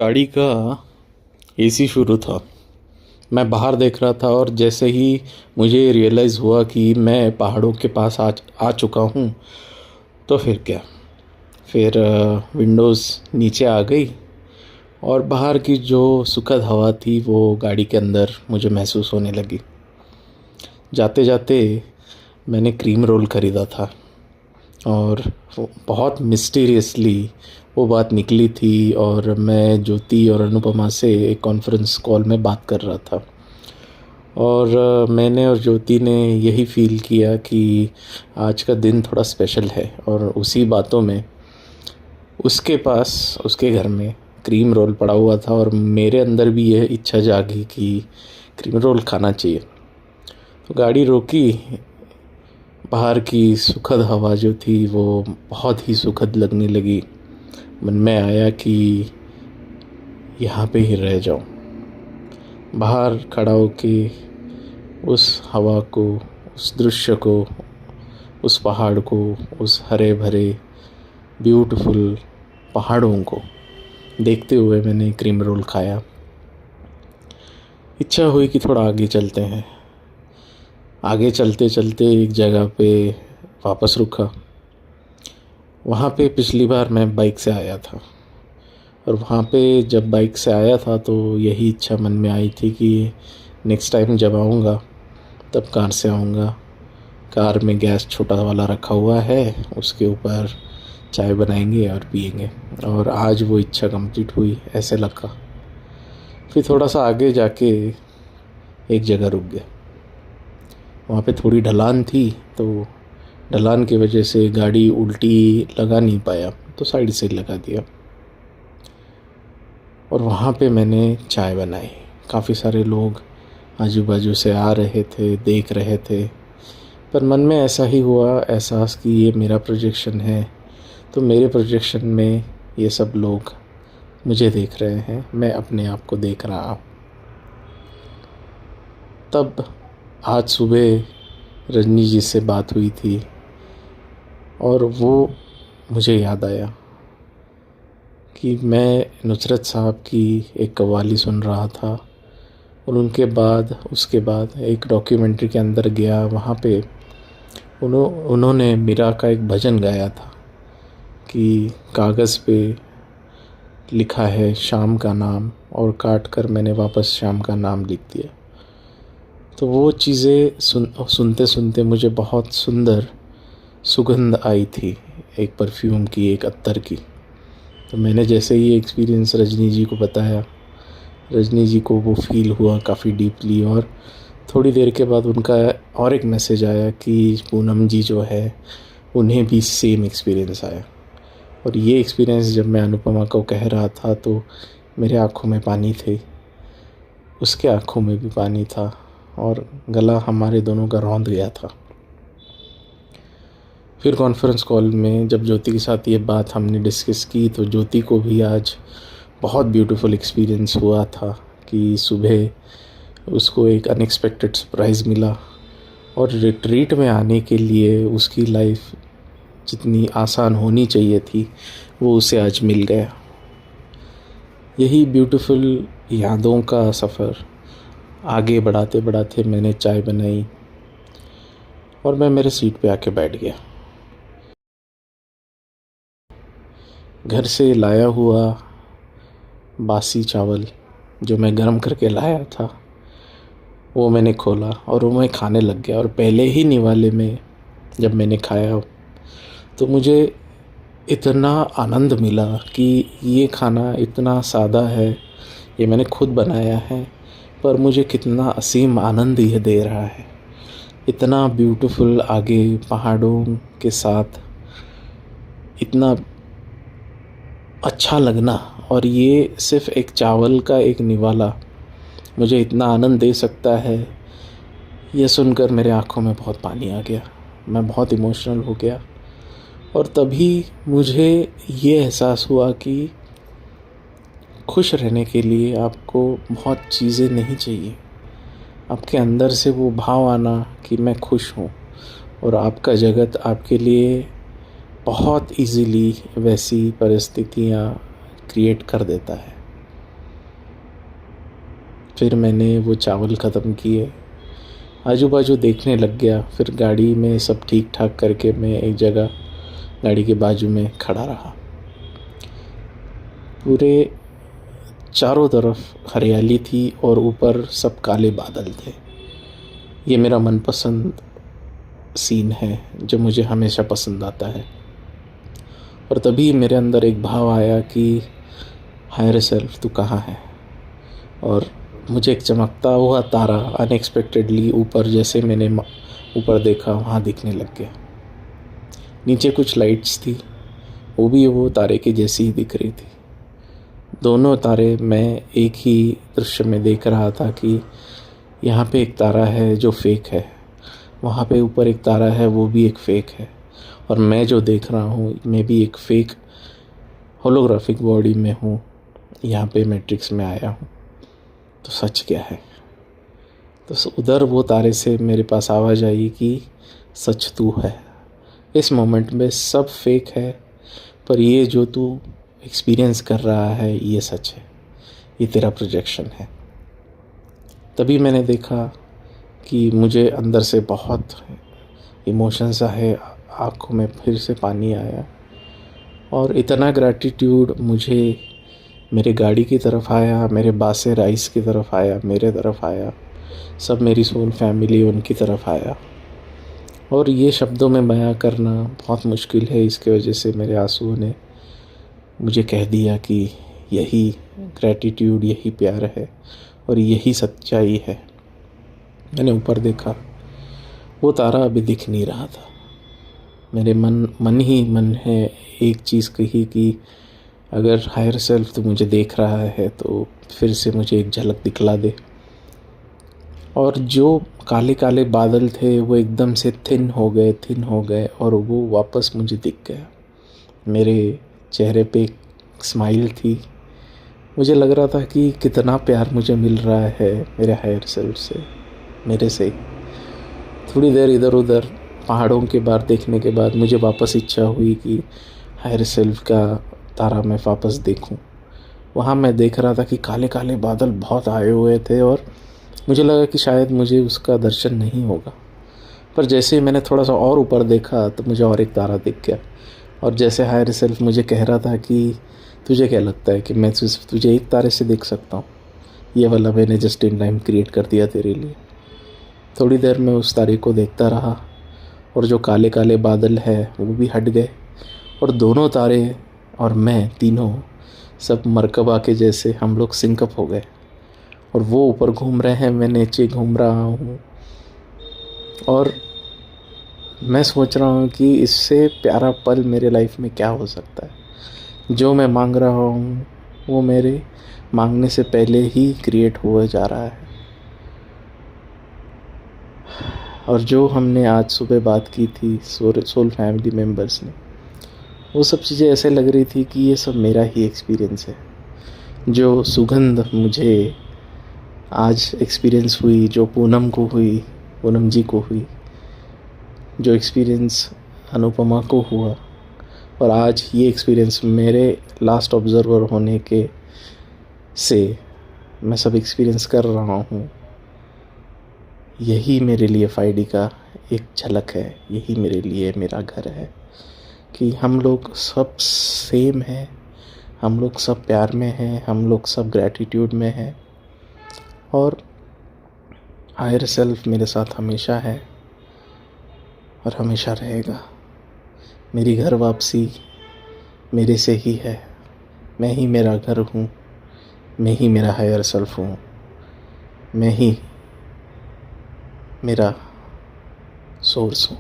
गाड़ी का एसी शुरू था। मैं बाहर देख रहा था और जैसे ही मुझे रियलाइज़ हुआ कि मैं पहाड़ों के पास आ चुका हूँ, तो फिर क्या, फिर विंडोज़ नीचे आ गई और बाहर की जो सुखद हवा थी वो गाड़ी के अंदर मुझे महसूस होने लगी। जाते जाते मैंने क्रीम रोल ख़रीदा था और वो बहुत मिस्टीरियसली वो बात निकली थी और मैं ज्योति और अनुपमा से एक कॉन्फ्रेंस कॉल में बात कर रहा था। और मैंने और ज्योति ने यही फ़ील किया कि आज का दिन थोड़ा स्पेशल है। और उसी बातों में उसके पास, उसके घर में क्रीम रोल पड़ा हुआ था और मेरे अंदर भी यह इच्छा जागी कि क्रीम रोल खाना चाहिए। तो गाड़ी रोकी। बाहर की सुखद हवा जो थी वो बहुत ही सुखद लगने लगी। मन में आया कि यहाँ पे ही रह जाऊँ। बाहर खड़ा होके उस हवा को, उस दृश्य को, उस पहाड़ को, उस हरे भरे ब्यूटीफुल पहाड़ों को देखते हुए मैंने क्रीम रोल खाया। इच्छा हुई कि थोड़ा आगे चलते हैं। आगे चलते चलते एक जगह पे वापस रुका। वहाँ पे पिछली बार मैं बाइक से आया था और वहाँ पे जब बाइक से आया था तो यही इच्छा मन में आई थी कि नेक्स्ट टाइम जब आऊँगा तब कार से आऊँगा। कार में गैस छोटा वाला रखा हुआ है, उसके ऊपर चाय बनाएंगे और पिएंगे। और आज वो इच्छा कंप्लीट हुई, ऐसे लगा। फिर थोड़ा सा आगे जाके एक जगह रुक गया। वहाँ पे थोड़ी ढलान थी, तो ढलान की वजह से गाड़ी उल्टी लगा नहीं पाया, तो साइड से लगा दिया। और वहाँ पे मैंने चाय बनाई। काफ़ी सारे लोग आजू बाजू से आ रहे थे, देख रहे थे। पर मन में ऐसा ही हुआ एहसास कि ये मेरा प्रोजेक्शन है, तो मेरे प्रोजेक्शन में ये सब लोग मुझे देख रहे हैं, मैं अपने आप को देख रहा हूँ। तब आज सुबह रजनी जी से बात हुई थी और वो मुझे याद आया कि मैं नुसरत साहब की एक कव्वाली सुन रहा था और उसके बाद एक डॉक्यूमेंट्री के अंदर गया। वहाँ पे उन्होंने मीरा का एक भजन गाया था कि कागज़ पे लिखा है शाम का नाम और काट कर मैंने वापस शाम का नाम लिख दिया। तो वो चीज़ें सुनते सुनते मुझे बहुत सुंदर सुगंध आई थी, एक परफ्यूम की, एक अत्तर की। तो मैंने जैसे ही एक्सपीरियंस रजनी जी को बताया, रजनी जी को वो फील हुआ काफ़ी डीपली। और थोड़ी देर के बाद उनका और एक मैसेज आया कि पूनम जी जो है उन्हें भी सेम एक्सपीरियंस आया। और ये एक्सपीरियंस जब मैं अनुपमा को कह रहा था तो मेरे आँखों में पानी थे, उसके आँखों में भी पानी था और गला हमारे दोनों का रौंद गया था। फिर कॉन्फ्रेंस कॉल में जब ज्योति के साथ ये बात हमने डिस्कस की तो ज्योति को भी आज बहुत ब्यूटीफुल एक्सपीरियंस हुआ था कि सुबह उसको एक अनएक्सपेक्टेड सरप्राइज़ मिला और रिट्रीट में आने के लिए उसकी लाइफ जितनी आसान होनी चाहिए थी वो उसे आज मिल गया। यही ब्यूटीफुल यादों का सफ़र आगे बढ़ाते बढ़ाते मैंने चाय बनाई और मैं मेरे सीट पे आके बैठ गया। घर से लाया हुआ बासी चावल जो मैं गरम करके लाया था वो मैंने खोला और वो मैं खाने लग गया। और पहले ही निवाले में जब मैंने खाया तो मुझे इतना आनंद मिला कि ये खाना इतना सादा है, ये मैंने खुद बनाया है, पर मुझे कितना असीम आनंद ये दे रहा है। इतना ब्यूटीफुल आगे पहाड़ों के साथ इतना अच्छा लगना, और ये सिर्फ़ एक चावल का एक निवाला मुझे इतना आनंद दे सकता है, ये सुनकर मेरे आँखों में बहुत पानी आ गया। मैं बहुत इमोशनल हो गया और तभी मुझे ये एहसास हुआ कि खुश रहने के लिए आपको बहुत चीज़ें नहीं चाहिए। आपके अंदर से वो भाव आना कि मैं खुश हूँ और आपका जगत आपके लिए बहुत इजीली वैसी परिस्थितियाँ क्रिएट कर देता है। फिर मैंने वो चावल ख़त्म किए, आजू बाजू देखने लग गया। फिर गाड़ी में सब ठीक ठाक करके मैं एक जगह गाड़ी के बाजू में खड़ा रहा। पूरे चारों तरफ हरियाली थी और ऊपर सब काले बादल थे। ये मेरा मनपसंद सीन है जो मुझे हमेशा पसंद आता है। और तभी मेरे अंदर एक भाव आया कि हायर सेल्फ तू कहाँ है। और मुझे एक चमकता हुआ तारा अनएक्सपेक्टेडली ऊपर, जैसे मैंने ऊपर देखा, वहाँ दिखने लग गया। नीचे कुछ लाइट्स थी, वो तारे की जैसी ही दिख रही थी। दोनों तारे मैं एक ही दृश्य में देख रहा था कि यहाँ पे एक तारा है जो फेक है, वहाँ पे ऊपर एक तारा है वो भी एक फेक है, और मैं जो देख रहा हूँ मैं भी एक फेक होलोग्राफिक बॉडी में हूँ, यहाँ पे मैट्रिक्स में आया हूँ। तो सच क्या है? तो उधर वो तारे से मेरे पास आवाज़ आई कि सच तू है। इस मोमेंट में सब फेक है, पर ये जो तू एक्सपीरियंस कर रहा है ये सच है, ये तेरा प्रोजेक्शन है। तभी मैंने देखा कि मुझे अंदर से बहुत इमोशंस आए, आँखों में फिर से पानी आया, और इतना ग्रैटिट्यूड मुझे मेरे गाड़ी की तरफ आया, मेरे बासे राइस की तरफ आया, मेरे तरफ आया, सब मेरी सोल फैमिली उनकी तरफ आया। और ये शब्दों में बयां करना बहुत मुश्किल है, इसके वजह से मेरे आंसुओं ने मुझे कह दिया कि यही ग्रैटिट्यूड, यही प्यार है और यही सच्चाई है। मैंने ऊपर देखा, वो तारा अभी दिख नहीं रहा था। मेरे मन ही मन है एक चीज़ कही कि अगर हायर सेल्फ तो मुझे देख रहा है तो फिर से मुझे एक झलक दिखला दे। और जो काले काले बादल थे वो एकदम से थिन हो गए और वो वापस मुझे दिख गया। मेरे चेहरे पे एक स्माइल थी। मुझे लग रहा था कि कितना प्यार मुझे मिल रहा है मेरे हायर सेल्फ से, मेरे से। थोड़ी देर इधर उधर पहाड़ों के बाहर देखने के बाद मुझे वापस इच्छा हुई कि हायर सेल्फ का तारा मैं वापस देखूं। वहाँ मैं देख रहा था कि काले काले बादल बहुत आए हुए थे और मुझे लगा कि शायद मुझे उसका दर्शन नहीं होगा। पर जैसे ही मैंने थोड़ा सा और ऊपर देखा तो मुझे और एक तारा दिख गया। और जैसे हायर सेल्फ मुझे कह रहा था कि तुझे क्या लगता है कि मैं तुझे एक तारे से देख सकता हूँ, ये वाला मैंने जस्ट इन टाइम क्रिएट कर दिया तेरे लिए। थोड़ी देर में उस तारे को देखता रहा और जो काले काले बादल है वो भी हट गए, और दोनों तारे और मैं तीनों सब मरकबा के जैसे हम लोग सिंकअप हो गए। और वो ऊपर घूम रहे हैं, मैं नीचे घूम रहा हूँ, और मैं सोच रहा हूँ कि इससे प्यारा पल मेरे लाइफ में क्या हो सकता है। जो मैं मांग रहा हूँ वो मेरे मांगने से पहले ही क्रिएट हुआ जा रहा है। और जो हमने आज सुबह बात की थी सोल फैमिली मेम्बर्स ने, वो सब चीज़ें ऐसे लग रही थी कि ये सब मेरा ही एक्सपीरियंस है। जो सुगंध मुझे आज एक्सपीरियंस हुई, जो पूनम को हुई, पूनम जी को हुई, जो एक्सपीरियंस अनुपमा को हुआ, और आज ये एक्सपीरियंस मेरे लास्ट ऑब्जर्वर होने के से मैं सब एक्सपीरियंस कर रहा हूँ। यही मेरे लिए 5D का एक झलक है, यही मेरे लिए मेरा घर है कि हम लोग सब सेम हैं, हम लोग सब प्यार में हैं, हम लोग सब ग्रैटिट्यूड में हैं, और हायर सेल्फ मेरे साथ हमेशा है और हमेशा रहेगा। मेरी घर वापसी मेरे से ही है, मैं ही मेरा घर हूँ, मैं ही मेरा हायर सेल्फ हूँ, मैं ही मेरा सोर्स हूँ।